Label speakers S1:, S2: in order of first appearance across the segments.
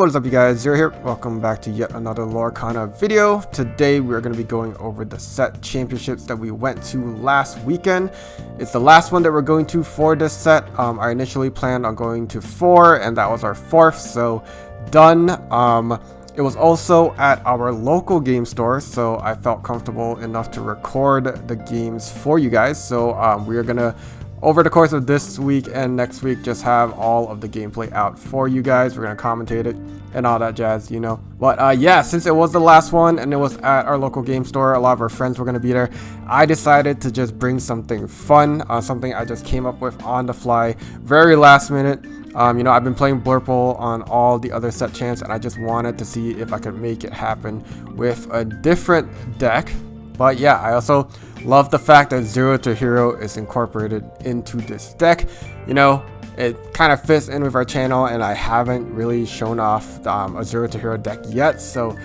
S1: what is up, you guys? Zero here. Welcome back to yet another lorcana video. Today we're going to be going over the set championships that we went to last weekend. It's the last one that we're going to for this set. I initially planned on going to 4, and that was our 4th, so done. It was also at our local game store, so I felt comfortable enough to record the games for you guys. So we are gonna, over the course of this week and next week, just have all of the gameplay out for you guys. We're gonna commentate it and all that jazz, you know. But yeah, since it was the last one and it was at our local game store, a lot of our friends were gonna be there, I decided to just bring something fun, something I just came up with on the fly, very last minute. You know, I've been playing Blurple on all the other set champs, and I just wanted to see if I could make it happen with a different deck. But yeah, I also love the fact that Zero to Hero is incorporated into this deck. You know, it kind of fits in with our channel, and I haven't really shown off a Zero to Hero deck yet. So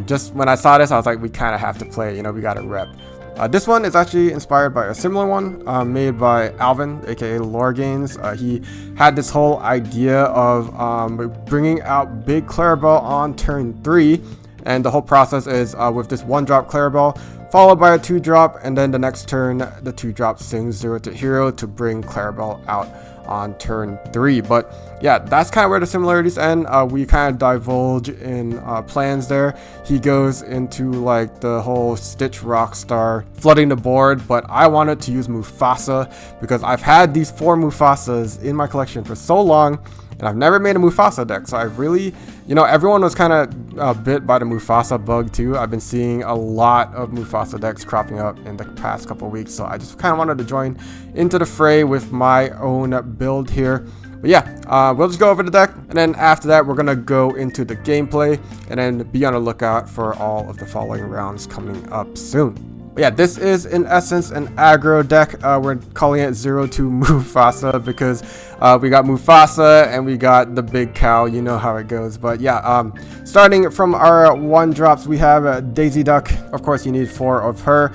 S1: just when I saw this, I was like, we kind of have to play it, you know, we got to rep. This one is actually inspired by a similar one made by Alvin, aka Lorgains. He had this whole idea of bringing out big Clarabelle on turn 3, and the whole process is with this 1-drop Clarabelle followed by a 2-drop, and then the next turn the 2-drop sings Zero to Hero to bring Clarabelle out on turn 3. But yeah, that's kind of where the similarities end. We kind of divulge in plans there. He goes into like the whole Stitch Rockstar flooding the board, but I wanted to use Mufasa because I've had these 4 Mufasas in my collection for so long, and I've never made a Mufasa deck. So I really, you know, everyone was kind of bit by the Mufasa bug too. I've been seeing a lot of Mufasa decks cropping up in the past couple weeks, so I just kind of wanted to join into the fray with my own build here. But yeah, we'll just go over the deck, and then after that we're gonna go into the gameplay, and then be on the lookout for all of the following rounds coming up soon. But yeah, this is in essence an aggro deck. We're calling it 0-2 Mufasa because we got Mufasa and we got the big cow. You know how it goes. But yeah, starting from our 1-drops, we have Daisy Duck. Of course, you need 4 of her.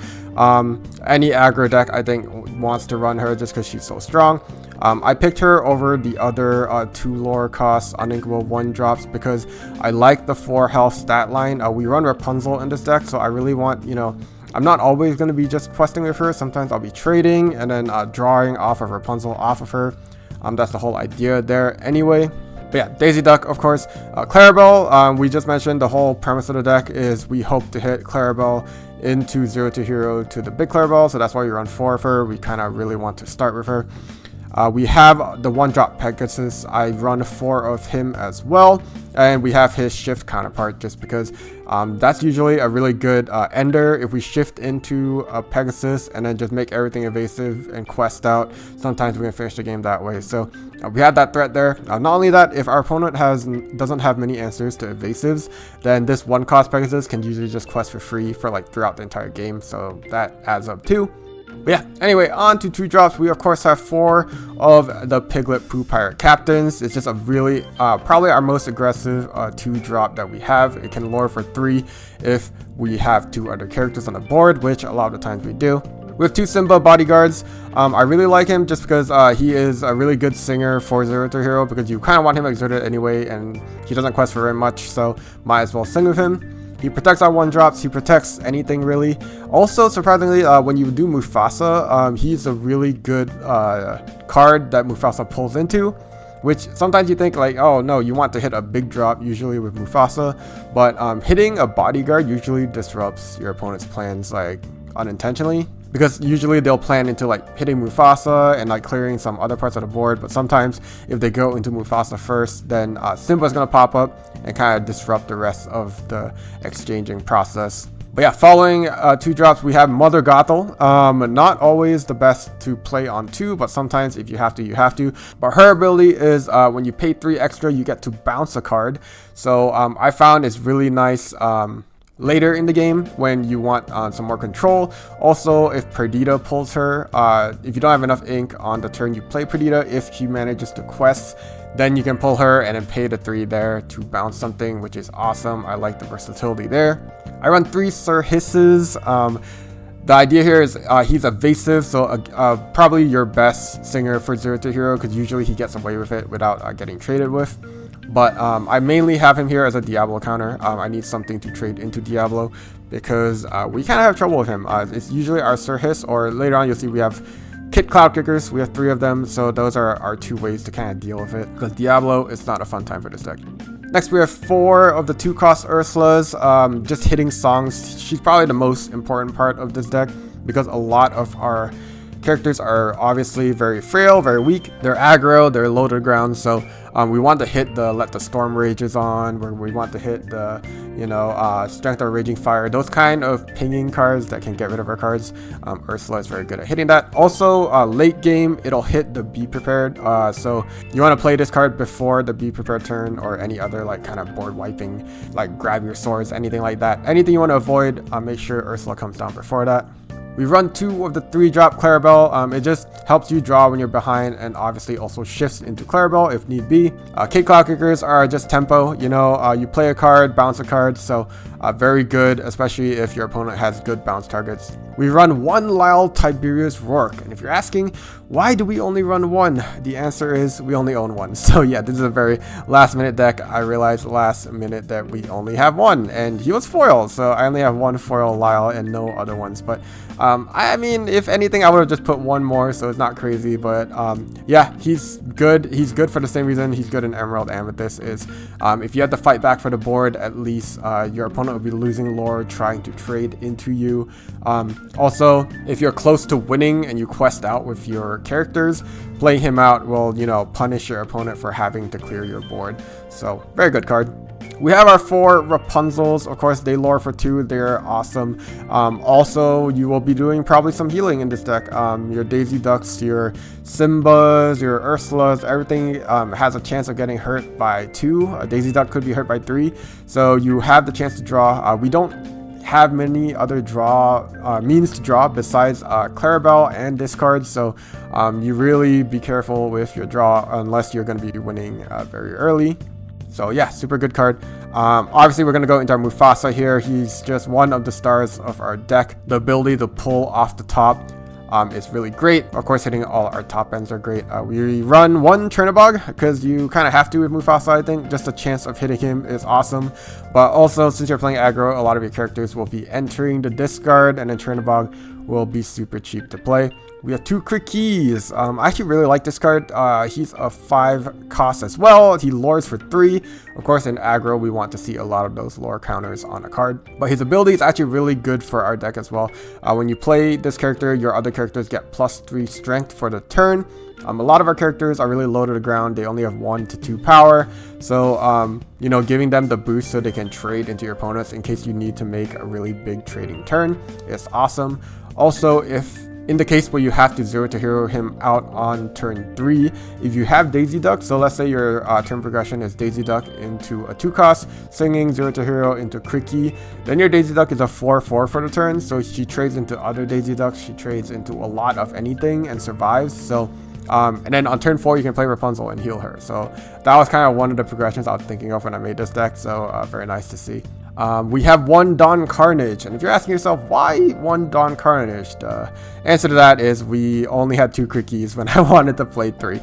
S1: Any aggro deck, I think, wants to run her just because she's so strong. I picked her over the other 2 lore cost uninkable 1-drops because I like the 4 health stat line. We run Rapunzel in this deck, so I really want, you know, I'm not always going to be just questing with her. Sometimes I'll be trading and then drawing off of Rapunzel off of her. That's the whole idea there anyway. But yeah, Daisy Duck, of course. Clarabelle, we just mentioned the whole premise of the deck is we hope to hit Clarabelle into 0 to Hero to the big Clarabelle, so that's why we run 4 of her. We kind of really want to start with her. We have the 1-drop Pegasus. I run 4 of him as well, and we have his shift counterpart just because that's usually a really good ender. If we shift into a Pegasus and then just make everything evasive and quest out, sometimes we can finish the game that way. So we have that threat there. Not only that, if our opponent doesn't have many answers to evasives, then this 1-cost Pegasus can usually just quest for free for like throughout the entire game, so that adds up too. But yeah, anyway, on to 2-drops. We of course have 4 of the Piglet Pooh Pirate Captains. It's just a really, probably our most aggressive 2-drop that we have. It can lure for 3 if we have 2 other characters on the board, which a lot of the times we do. With 2 Simba bodyguards, I really like him just because he is a really good singer for 0 to Hero because you kind of want him exerted anyway, and he doesn't quest for very much, so might as well sing with him. He protects our 1-drops, he protects anything really. Also, surprisingly, when you do Mufasa, he's a really good card that Mufasa pulls into, which sometimes you think like, oh no, you want to hit a big drop usually with Mufasa, but hitting a bodyguard usually disrupts your opponent's plans like unintentionally. Because usually they'll plan into like hitting Mufasa and like clearing some other parts of the board, but sometimes if they go into Mufasa first, then Simba's gonna pop up and kind of disrupt the rest of the exchanging process. But yeah, following 2-drops, we have Mother Gothel. Not always the best to play on 2, but sometimes if you have to, you have to. But her ability is when you pay 3 extra, you get to bounce a card. So I found it's really nice later in the game when you want some more control. Also, if Perdita pulls her, if you don't have enough ink on the turn you play Perdita, if she manages to quest, then you can pull her and then pay the 3 there to bounce something, which is awesome. I like the versatility there. I run 3 Sir Hisses. The idea here is he's evasive, so probably your best singer for 0 to Hero because usually he gets away with it without getting traded with. But I mainly have him here as a Diablo counter. I need something to trade into Diablo because we kind of have trouble with him. It's usually our Sir Hiss, or later on you'll see we have Kit Cloud Kickers. We have 3 of them, so those are our 2 ways to kind of deal with it, because Diablo is not a fun time for this deck. Next, we have 4 of the 2-cost Ursulas. Just hitting songs. She's probably the most important part of this deck, because a lot of our characters are obviously very frail, very weak. They're aggro, they're low to the ground, so we want to hit the Let the Storm Rages on, where we want to hit the, Strength or Raging Fire, those kind of pinging cards that can get rid of our cards. Ursula is very good at hitting that. Also, late game, it'll hit the Be Prepared, so you want to play this card before the Be Prepared turn, or any other like kind of board wiping, like grab your swords, anything like that. Anything you want to avoid, make sure Ursula comes down before that. We run 2 of the 3-drop Clarabelle. It just helps you draw when you're behind, and obviously also shifts into Clarabelle if need be. Kit Cloud Kickers are just tempo. You play a card, bounce a card, so very good, especially if your opponent has good bounce targets. We run 1 Lyle Tiberius Rourke, and if you're asking, why do we only run 1? The answer is we only own 1. So yeah, this is a very last minute deck. I realized last minute that we only have 1, and he was foil, so I only have 1 foil Lyle and no other ones. But I mean, if anything, I would have just put 1 more, so it's not crazy. But yeah, he's good. He's good for the same reason he's good in Emerald Amethyst is if you had to fight back for the board, at least your opponent would be losing lore trying to trade into you. Also, if you're close to winning and you quest out with your characters, playing him out will, punish your opponent for having to clear your board. So very good card. We have our 4 Rapunzels. Of course, they lore for 2. They're awesome. Also, you will be doing probably some healing in this deck. Your Daisy Ducks, your Simbas, your Ursulas, everything has a chance of getting hurt by 2. A Daisy Duck could be hurt by 3. So you have the chance to draw. We don't have many other means to draw besides Clarabelle and discards, so you really be careful with your draw unless you're going to be winning very early. So yeah, super good card. Obviously we're going to go into our Mufasa here. He's just one of the stars of our deck. The ability to pull off the top is really great. Of course, hitting all our top ends are great. We run 1 Chernabog because you kind of have to with Mufasa, I think. Just a chance of hitting him is awesome. But also, since you're playing aggro, a lot of your characters will be entering the discard, and then Chernabog will be super cheap to play. We have 2 Krikis. I actually really like this card. He's a 5 cost as well. He lures for 3. Of course, in aggro, we want to see a lot of those lore counters on a card. But his ability is actually really good for our deck as well. When you play this character, your other characters get +3 strength for the turn. A lot of our characters are really low to the ground. They only have 1 to 2 power. So, giving them the boost so they can trade into your opponents in case you need to make a really big trading turn is awesome. Also, in the case where you have to 0 to hero him out on turn 3, if you have Daisy Duck, so let's say your turn progression is Daisy Duck into a 2-cost, singing 0 to hero into Kriki, then your Daisy Duck is a 4/4 for the turn, so she trades into other Daisy Ducks, she trades into a lot of anything and survives. So and then on turn 4 you can play Rapunzel and heal her. So that was kind of one of the progressions I was thinking of when I made this deck, so very nice to see. We have 1 Dawn Carnage, and if you're asking yourself why 1 Dawn Carnage, the answer to that is we only had 2 Krikis when I wanted to play 3.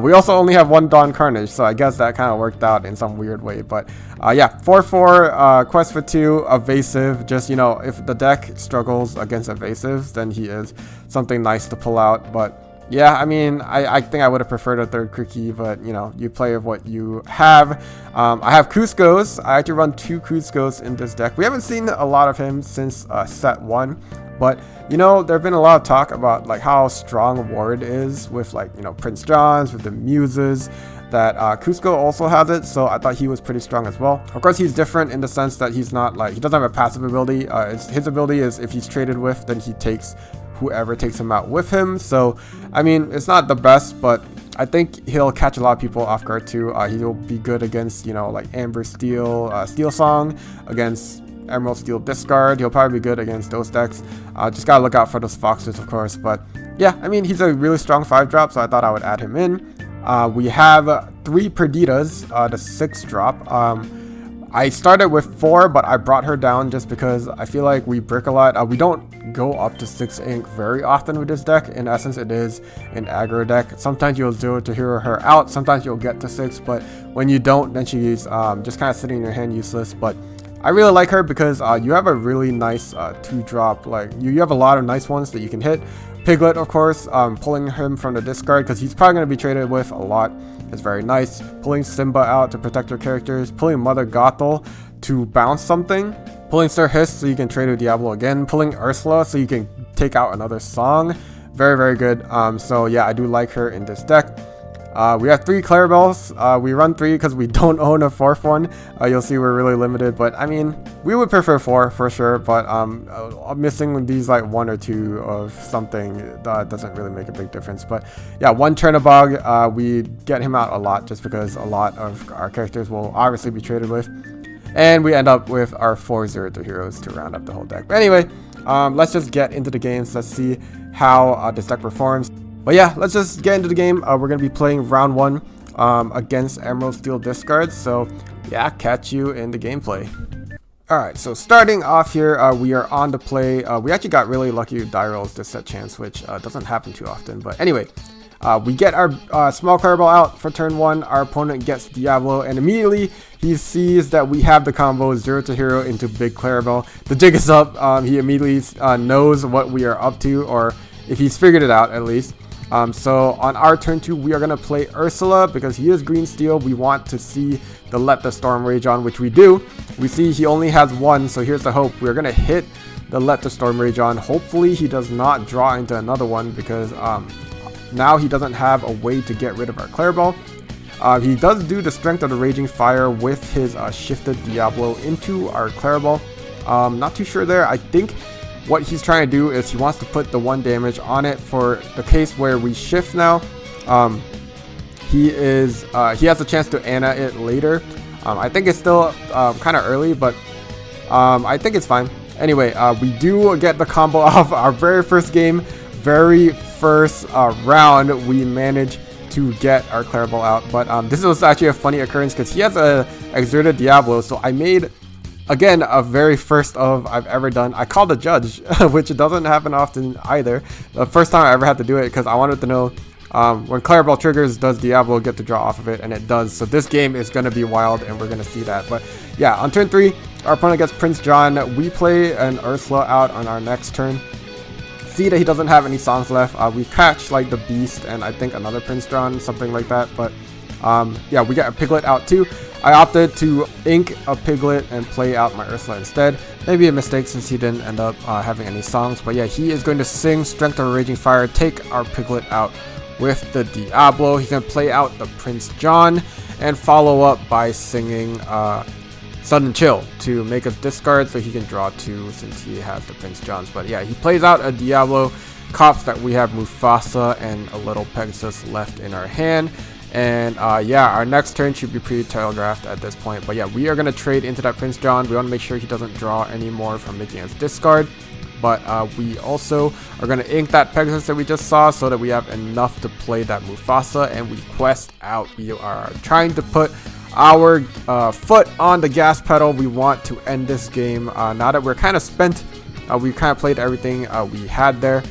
S1: We also only have 1 Dawn Carnage, so I guess that kind of worked out in some weird way. But yeah, 4/4, quest for 2, evasive. Just if the deck struggles against evasives, then he is something nice to pull out. But yeah, I mean, I think I would have preferred a 3rd Kriki, but you play with what you have. I have Cusco's. I actually run 2 Cusco's in this deck. We haven't seen a lot of him since set 1, but there have been a lot of talk about like how strong Ward is with Prince John's, with the Muses. That Cusco also has it, so I thought he was pretty strong as well. Of course, he's different in the sense that he's not he doesn't have a passive ability. His ability is if he's traded with, then he takes whoever takes him out with him. So I mean, it's not the best, but I think he'll catch a lot of people off guard too. He'll be good against like Amber Steel, Steel Song, against Emerald Steel Discard. He'll probably be good against those decks. Just gotta look out for those foxes, of course. But yeah, I mean, he's a really strong 5-drop, so I thought I would add him in. We have 3 Perditas, the 6-drop. I started with 4, but I brought her down just because I feel like we brick a lot. We don't go up to 6 ink very often with this deck. In essence, it is an aggro deck. Sometimes you'll 0 to hero her out, sometimes you'll get to 6, but when you don't, then she's just kind of sitting in your hand useless. But I really like her because you have a really nice 2-drop, like you have a lot of nice ones that you can hit. Piglet, of course, pulling him from the discard because he's probably going to be traded with a lot. It's very nice. Pulling Simba out to protect your characters. Pulling Mother Gothel to bounce something. Pulling Sir Hiss so you can trade with Diablo again. Pulling Ursula so you can take out another song. Very, very good. So yeah, I do like her in this deck. We have 3 Clarabelles. We run 3 because we don't own a 4th one. You'll see we're really limited, but I mean, we would prefer 4 for sure, but missing these like 1 or 2 of something doesn't really make a big difference. But yeah, 1 Chernabog, we get him out a lot just because a lot of our characters will obviously be traded with. And we end up with our 4 0-2 heroes to round up the whole deck. But anyway, let's just get into the games. Let's see how this deck performs. But yeah, let's just get into the game. We're going to be playing round 1 against Emerald Steel Discards. So yeah, catch you in the gameplay. Alright, so starting off here, we are on to play. We actually got really lucky with die rolls this set chance, which doesn't happen too often. But anyway, we get our small Clarabelle out for turn 1. Our opponent gets Diablo, and immediately he sees that we have the combo 0 to hero into big Clarabelle. The jig is up. He immediately knows what we are up to, or if he's figured it out at least. So on our turn 2, we are going to play Ursula because he is green steel. We want to see the Let the Storm Rage on, which we do. We see he only has 1, so here's the hope. We're going to hit the Let the Storm Rage on. Hopefully he does not draw into another one because now he doesn't have a way to get rid of our Clarabelle. He does do the Strength of the Raging Fire with his shifted Diablo into our Clarabelle. Not too sure there. I think what he's trying to do is he wants to put the 1 damage on it for the case where we shift now. He has a chance to Anna it later. I think it's still kind of early, but I think it's fine. Anyway, we do get the combo off our very first game, very first round. We manage to get our Clarabelle out, but this was actually a funny occurrence because he has a exerted Diablo, so I made, again, a very first of I've ever done. I called the judge, which doesn't happen often either. The first time I ever had to do it because I wanted to know when Clarabelle triggers, does Diablo get to draw off of it? And it does. So this game is going to be wild, and we're going to see that. But yeah, on turn 3, our opponent gets Prince John. We play an Ursula out on our next turn. See that he doesn't have any songs left. We catch like the Beast and I think another Prince John, something like that. But yeah, we get a Piglet out too. I opted to ink a Piglet and play out my Ursula instead. Maybe a mistake since he didn't end up having any songs. But yeah, he is going to sing Strength of Raging Fire, take our Piglet out with the Diablo. He's going to play out the Prince John and follow up by singing Sudden Chill to make us discard so he can draw 2 since he has the Prince Johns. But yeah, he plays out a Diablo, cops that we have Mufasa and a little Pegasus left in our hand. And yeah, our next turn should be pretty telegraphed at this point. But yeah, we are going to trade into that Prince John. We want to make sure he doesn't draw any more from making us discard. But we also are going to ink that Pegasus that we just saw so that we have enough to play that Mufasa. And we quest out. We are trying to put our foot on the gas pedal. We want to end this game. Now that we're kind of spent, we kind of played everything we had there.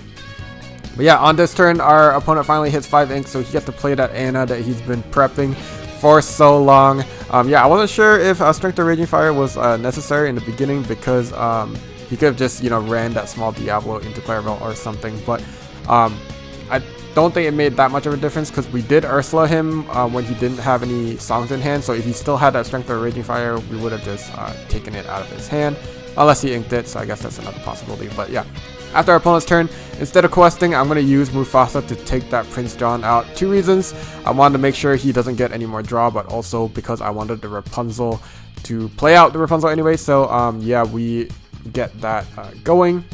S1: But yeah, on this turn, our opponent finally hits 5 ink, so he gets to play that Anna that he's been prepping for so long. Yeah, I wasn't sure if Strength of Raging Fire was necessary in the beginning because he could have just, you know, ran that small Diablo into Clarabelle or something. But I don't think it made that much of a difference because we did Ursula him when he didn't have any songs in hand. So if he still had that Strength of Raging Fire, we would have just taken it out of his hand. Unless he inked it, so I guess that's another possibility. But yeah, after our opponent's turn, instead of questing, I'm going to use Mufasa to take that Prince John out. 2 reasons. I wanted to make sure he doesn't get any more draw, but also because I wanted the Rapunzel to play out the Rapunzel anyway. So yeah, we get that going.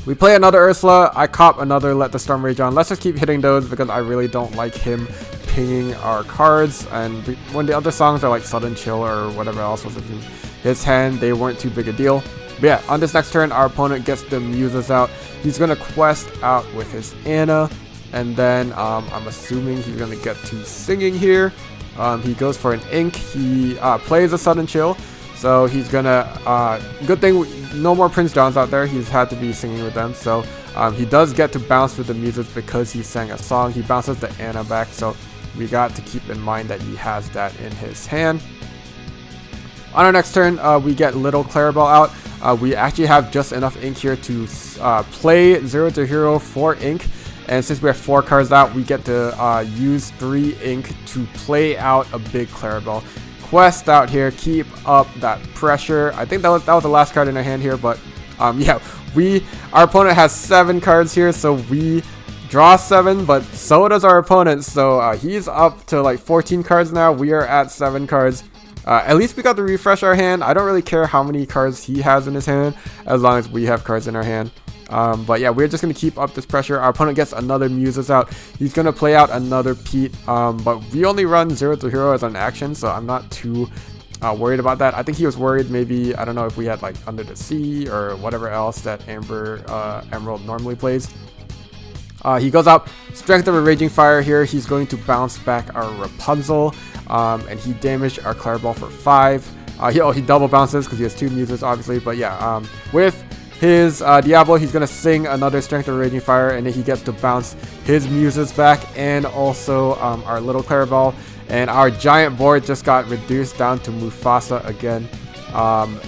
S1: We play another Ursula. I cop another Let the Storm Rage on. Let's just keep hitting those because I really don't like him pinging our cards. And when the other songs are like Sudden Chill or whatever else was in his hand, they weren't too big a deal. But yeah, on this next turn, our opponent gets the Muses out. He's going to quest out with his Anna. And then I'm assuming he's going to get to singing here. He goes for an ink. He plays a sudden chill. So he's gonna, good thing no more Prince Johns out there. He's had to be singing with them. So he does get to bounce with the music because he sang a song. He bounces the Anna back. So we got to keep in mind that he has that in his hand. On our next turn, we get Little Clarabelle out. We actually have just enough ink here to play 0 to hero for ink. And since we have 4 cards out, we get to use 3 ink to play out a big Clarabelle. Quest out here, keep up that pressure. I think that was the last card in our hand here, but yeah, our opponent has 7 cards here, so we draw 7, but so does our opponent. So he's up to like 14 cards now. We are at 7 cards. At least we got to refresh our hand. I don't really care how many cards he has in his hand, as long as we have cards in our hand. But yeah, we're just going to keep up this pressure. Our opponent gets another Muses out. He's going to play out another Pete. But we only run 0 to hero as an action, so I'm not too worried about that. I think he was worried maybe, I don't know if we had like Under the Sea or whatever else that Emerald normally plays. He goes out, Strength of a Raging Fire here. He's going to bounce back our Rapunzel. And he damaged our Clarabelle for 5. He double bounces because he has 2 Muses, obviously. But yeah, with his Diablo, he's going to sing another Strength of a Raging Fire, and then he gets to bounce his Muses back and also our Little Clarabelle. And our giant board just got reduced down to Mufasa again.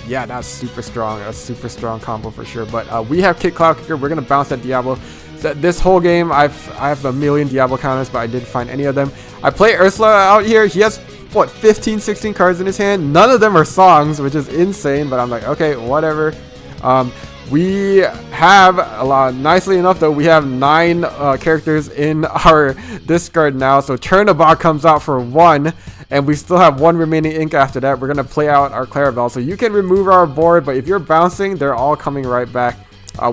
S1: Yeah, that's super strong. That's a super strong combo for sure. But we have Kid Cloud Kicker. We're going to bounce that Diablo. This whole game, I have a million Diablo counters, but I didn't find any of them. I play Ursula out here. He has, what, 15, 16 cards in his hand. None of them are songs, which is insane, but I'm like, okay, whatever. We have nicely enough though, we have 9 characters in our discard now. So Chernobog comes out for 1, and we still have 1 remaining ink after that. We're gonna play out our Clarabelle. So you can remove our board, but if you're bouncing, they're all coming right back.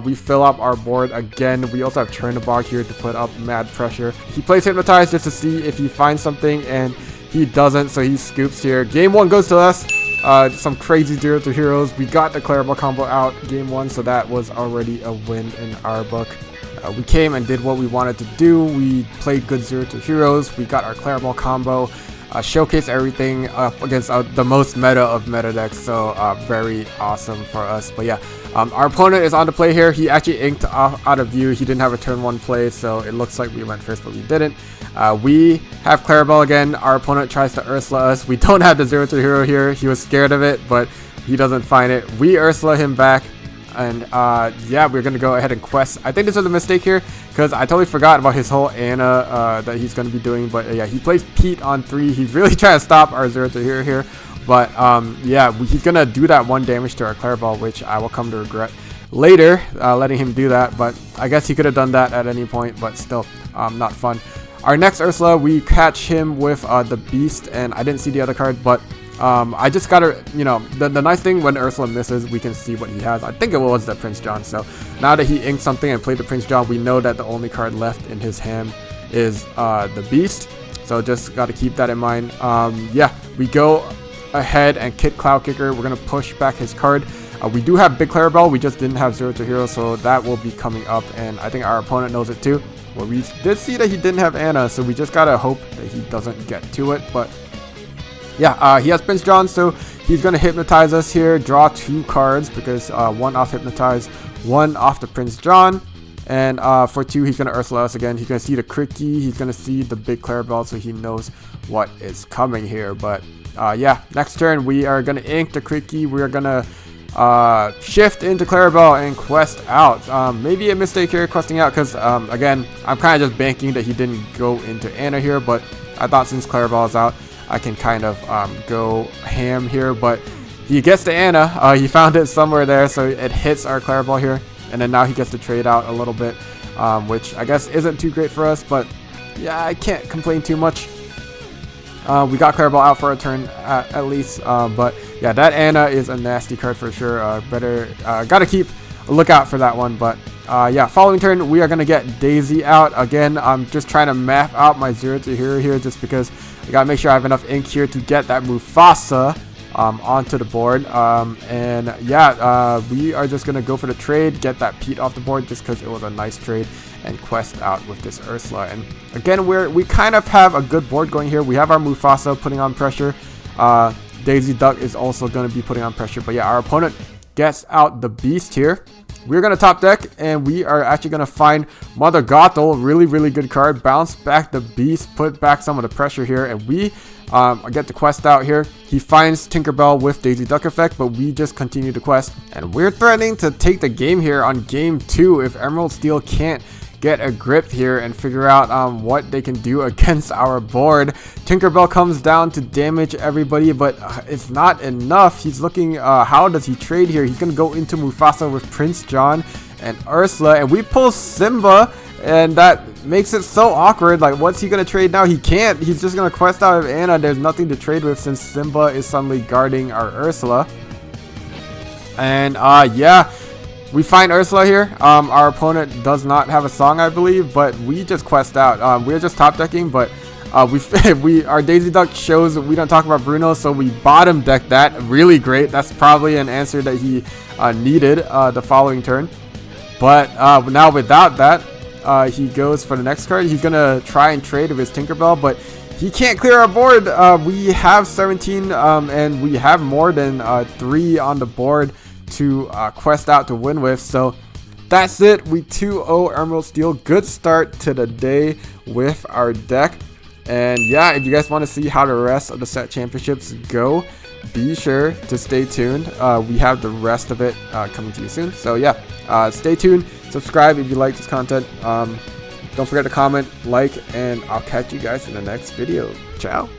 S1: We fill up our board again. We also have Chernobog here to put up mad pressure. He plays Hypnotize just to see if he finds something, and he doesn't, so he scoops here. Game 1 goes to us. Some crazy 0 to heroes. We got the Clarabelle combo out game 1, so that was already a win in our book. We came and did what we wanted to do. We played good 0 to heroes. We got our Clarabelle combo. Showcase everything up against the most meta of meta decks, so very awesome for us. But yeah, our opponent is on the play here. He actually inked out of view. He didn't have a turn 1 play, so it looks like we went first, but we didn't. We have Clarabelle again. Our opponent tries to Ursula us. We don't have the 0 to hero here. He was scared of it, but he doesn't find it. We Ursula him back. And yeah, we're gonna go ahead and quest. I think this was a mistake here because I totally forgot about his whole Anna that he's gonna be doing. But yeah, he plays Pete on 3. He's really trying to stop our 0 to hero here. But yeah, he's gonna do that 1 damage to our Clarabelle, which I will come to regret later, letting him do that. But I guess he could have done that at any point, but still not fun. Our next Ursula, we catch him with the Beast, and I didn't see the other card, but I just gotta, you know, the nice thing when Ursula misses, we can see what he has. I think it was the Prince John. So now that he inked something and played the Prince John, we know that the only card left in his hand is the Beast. So just gotta keep that in mind. Yeah, we go ahead and Kid Cloud Kicker. We're gonna push back his card. We do have Big Clarabelle. We just didn't have 0 to hero, so that will be coming up, and I think our opponent knows it too. Well, we did see that he didn't have Anna, so we just gotta hope that he doesn't get to it. But yeah, he has Prince John, so he's going to Hypnotize us here, draw 2 cards because 1 off Hypnotize, 1 off the Prince John. And for 2, he's going to Ursula us again. He's going to see the Cricky, he's going to see the Big Clarabelle, so he knows what is coming here. But yeah, next turn, we are going to ink the Cricky. We are going to shift into Clarabelle and quest out. Maybe a mistake here, questing out, because again, I'm kind of just banking that he didn't go into Anna here. But I thought since Clarabelle is out, I can kind of go ham here, but he gets to Anna. He found it somewhere there, so it hits our Clarabelle here, and then now he gets to trade out a little bit, which I guess isn't too great for us, but yeah, I can't complain too much. We got Clarabelle out for a turn at least, but yeah, that Anna is a nasty card for sure. Gotta keep a lookout for that one. But yeah, following turn, we are gonna get Daisy out again. I'm just trying to map out my 0 to hero here, just because I gotta make sure I have enough ink here to get that Mufasa. onto the board. And yeah, we are just gonna go for the trade, get that Pete off the board just because it was a nice trade, and quest out with this Ursula. And again, we kind of have a good board going here. We have our Mufasa putting on pressure. Daisy Duck is also going to be putting on pressure. But yeah, our opponent gets out the Beast here. We're going to top deck, and we are actually going to find Mother Gothel. Really, really good card. Bounce back the Beast, put back some of the pressure here, and we get the quest out here. He finds Tinkerbell with Daisy Duck effect, but we just continue the quest. And we're threatening to take the game here on game 2 if Emerald Steel can't get a grip here and figure out what they can do against our board. Tinkerbell comes down to damage everybody, but it's not enough. He's looking, how does he trade here? He's gonna go into Mufasa with Prince John and Ursula, and we pull Simba, and that makes it so awkward. Like, what's he gonna trade now? He can't. He's just gonna quest out of Anna. There's nothing to trade with since Simba is suddenly guarding our Ursula. And yeah, we find Ursula here. Our opponent does not have a song, I believe, but we just quest out. We're just top decking, but our Daisy Duck shows that we don't talk about Bruno, so we bottom deck that. Really great. That's probably an answer that he needed the following turn. But now without that, he goes for the next card. He's gonna try and trade with his Tinkerbell, but he can't clear our board. We have 17, and we have more than 3 on the board to quest out to win with. So that's it. We 2-0 Emerald Steel. Good start to the day with our deck. And yeah, if you guys want to see how the rest of the set championships go, be sure to stay tuned. We have the rest of it coming to you soon. So yeah, stay tuned, subscribe if you like this content. Don't forget to comment, like, and I'll catch you guys in the next video. Ciao.